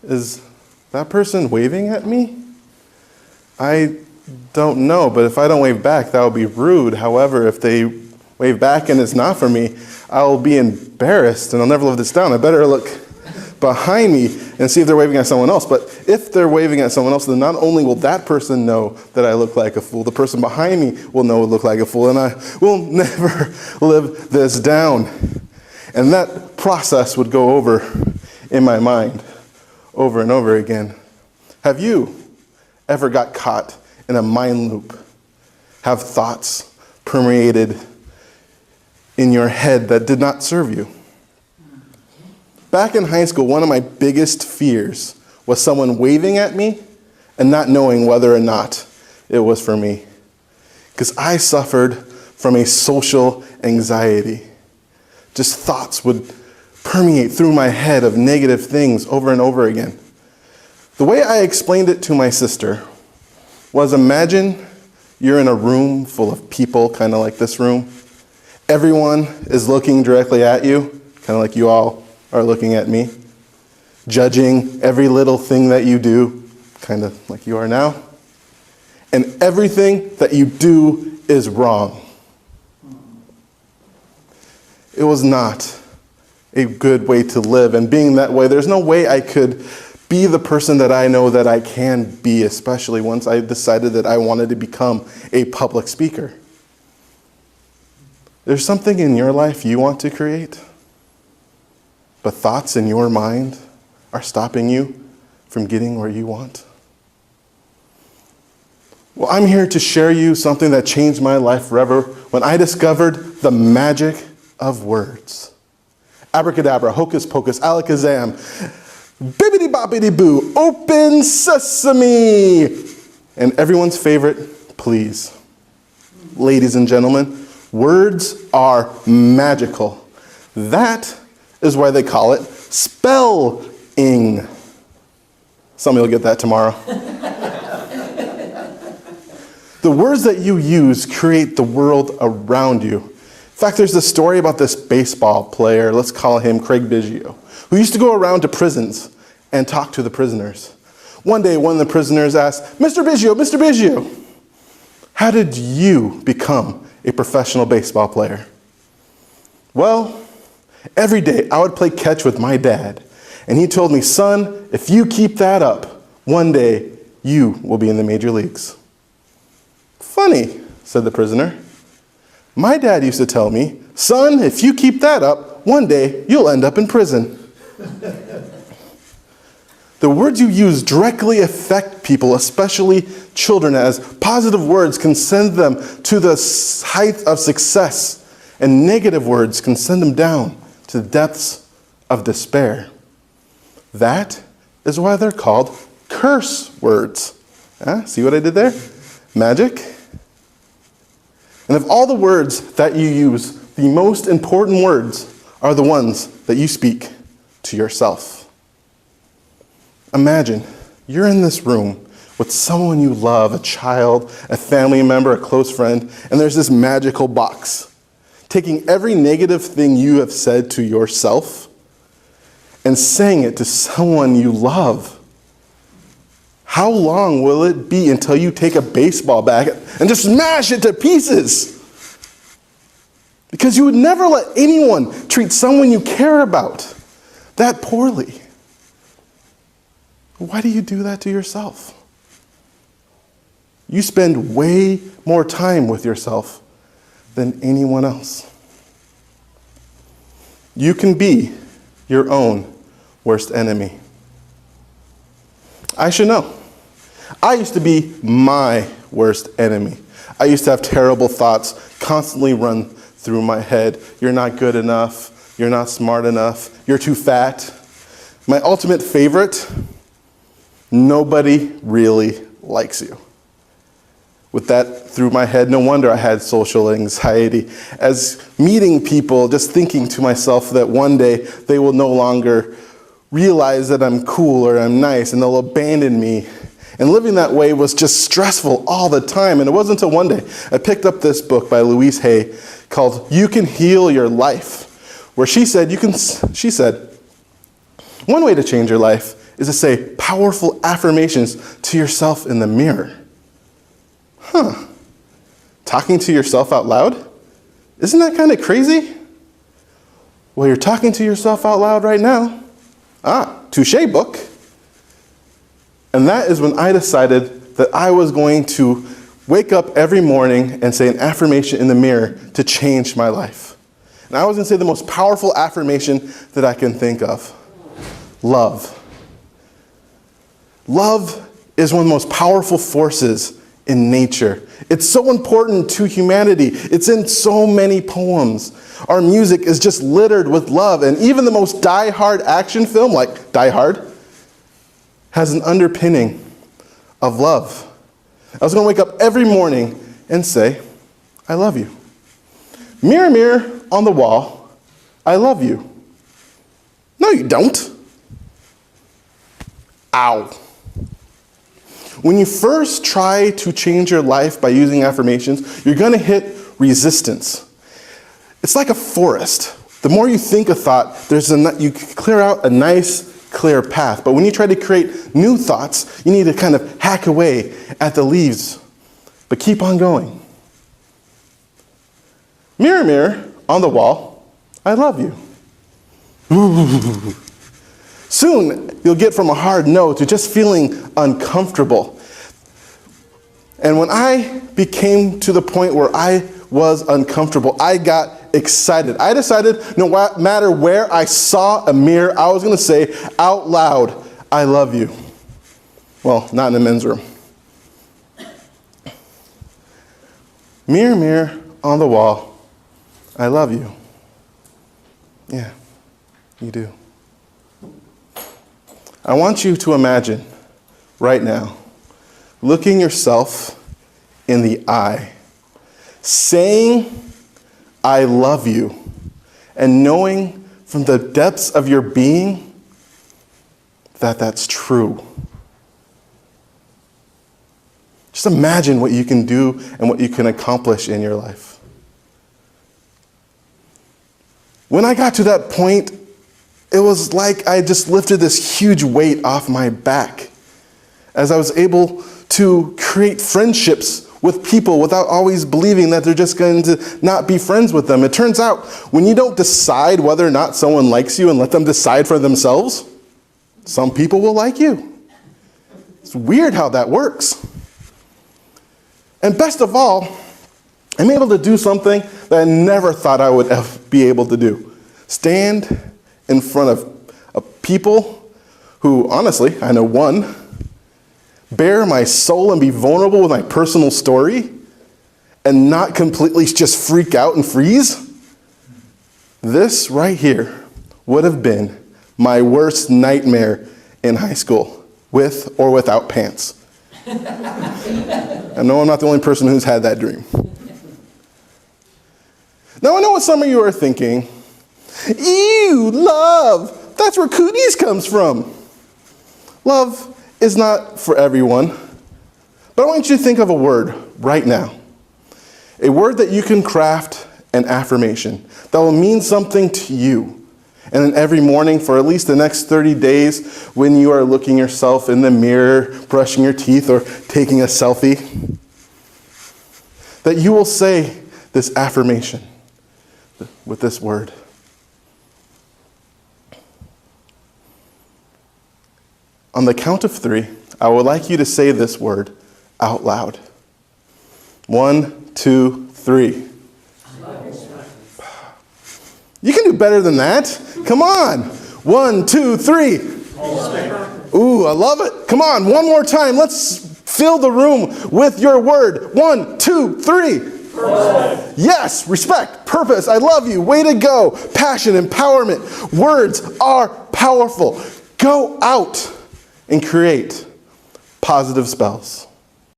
Is that person waving at me? I don't know, but if I don't wave back, that would be rude. However, if they wave back and it's not for me, I'll be embarrassed and I'll never live this down. I better look behind me and see if they're waving at someone else. But if they're waving at someone else, then not only will that person know that I look like a fool, the person behind me will know I look like a fool, and I will never live this down. And that process would go over in my mind over and over again. Have you ever got caught in a mind loop? Have thoughts permeated in your head that did not serve you? Back in high school, one of my biggest fears was someone waving at me and not knowing whether or not it was for me. Because I suffered from a social anxiety. Just thoughts would permeate through my head of negative things over and over again. The way I explained it to my sister was, imagine you're in a room full of people, kind of like this room. Everyone is looking directly at you, kind of like you all are looking at me, judging every little thing that you do, kind of like you are now. And everything that you do is wrong. It was not a good way to live. And being that way, there's no way I could be the person that I know that I can be, especially once I decided that I wanted to become a public speaker. There's something in your life you want to create, but thoughts in your mind are stopping you from getting where you want. Well, I'm here to share you something that changed my life forever when I discovered the magic of words. Abracadabra, hocus pocus, alakazam, bibbidi boppidi boo, open sesame. And everyone's favorite, please. Ladies and gentlemen, words are magical. That is why they call it spelling. Some of you will get that tomorrow. The words that you use create the world around you. In fact, there's this story about this baseball player, let's call him Craig Biggio, who used to go around to prisons and talk to the prisoners. One day, one of the prisoners asked, Mr. Biggio, how did you become a professional baseball player? Well, every day I would play catch with my dad, and he told me, son, if you keep that up, one day you will be in the major leagues. Funny, said the prisoner. My dad used to tell me, son, if you keep that up, one day you'll end up in prison. The words you use directly affect people, especially children, as positive words can send them to the height of success, and negative words can send them down to the depths of despair. That is why they're called curse words. See what I did there? Magic. And of all the words that you use, the most important words are the ones that you speak to yourself. Imagine you're in this room with someone you love, a child, a family member, a close friend, and there's this magical box. Taking every negative thing you have said to yourself and saying it to someone you love. How long will it be until you take a baseball bat and just smash it to pieces? Because you would never let anyone treat someone you care about that poorly. Why do you do that to yourself? You spend way more time with yourself than anyone else. You can be your own worst enemy. I should know. I used to be my worst enemy. I used to have terrible thoughts constantly run through my head. You're not good enough. You're not smart enough. You're too fat. My ultimate favorite, nobody really likes you. With that through my head, no wonder I had social anxiety. As meeting people, just thinking to myself that one day they will no longer realize that I'm cool or I'm nice and they'll abandon me. And living that way was just stressful all the time. And it wasn't until one day I picked up this book by Louise Hay called You Can Heal Your Life, where she said, one way to change your life is to say powerful affirmations to yourself in the mirror. Talking to yourself out loud? Isn't that kind of crazy? Well, you're talking to yourself out loud right now. Touche, book. And that is when I decided that I was going to wake up every morning and say an affirmation in the mirror to change my life. And I was going to say the most powerful affirmation that I can think of. Love. Love is one of the most powerful forces in nature. It's so important to humanity. It's in so many poems. Our music is just littered with love, and even the most die-hard action film, like Die Hard, has an underpinning of love. I was going to wake up every morning and say, I love you. Mirror, mirror on the wall, I love you. No, you don't. Ow. When you first try to change your life by using affirmations, you're going to hit resistance. It's like a forest. The more you think a thought, you clear out a nice, clear path. But when you try to create new thoughts, you need to kind of hack away at the leaves. But keep on going. Mirror, mirror on the wall, I love you. Ooh. Soon, you'll get from a hard no to just feeling uncomfortable. And when I became to the point where I was uncomfortable, I got excited. I decided no matter where I saw a mirror, I was going to say out loud, I love you. Well, not in the men's room. Mirror, mirror on the wall, I love you. Yeah, you do. I want you to imagine right now looking yourself in the eye, saying, I love you, and knowing from the depths of your being that that's true. Just imagine what you can do and what you can accomplish in your life. When I got to that point, it was like I just lifted this huge weight off my back as I was able to create friendships with people without always believing that they're just going to not be friends with them. It turns out when you don't decide whether or not someone likes you and let them decide for themselves, some people will like you. It's weird how that works. And best of all, I'm able to do something that I never thought I would be able to do. Stand in front of people who, honestly, I know one, bare my soul and be vulnerable with my personal story and not completely just freak out and freeze. This right here would have been my worst nightmare in high school, with or without pants. I know I'm not the only person who's had that dream. Now I know what some of you are thinking. Ew, love, that's where cooties comes from. Love is not for everyone, but I want you to think of a word right now. A word that you can craft an affirmation that will mean something to you. And then every morning for at least the next 30 days, when you are looking yourself in the mirror, brushing your teeth, or taking a selfie, that you will say this affirmation with this word. On the count of 3, I would like you to say this word out loud. 1, 2, 3. You can do better than that. Come on. 1, 2, 3. Ooh, I love it. Come on, one more time. Let's fill the room with your word. 1, 2, 3. Respect. Yes, respect, purpose, I love you, way to go, passion, empowerment. Words are powerful. Go out and create positive spells.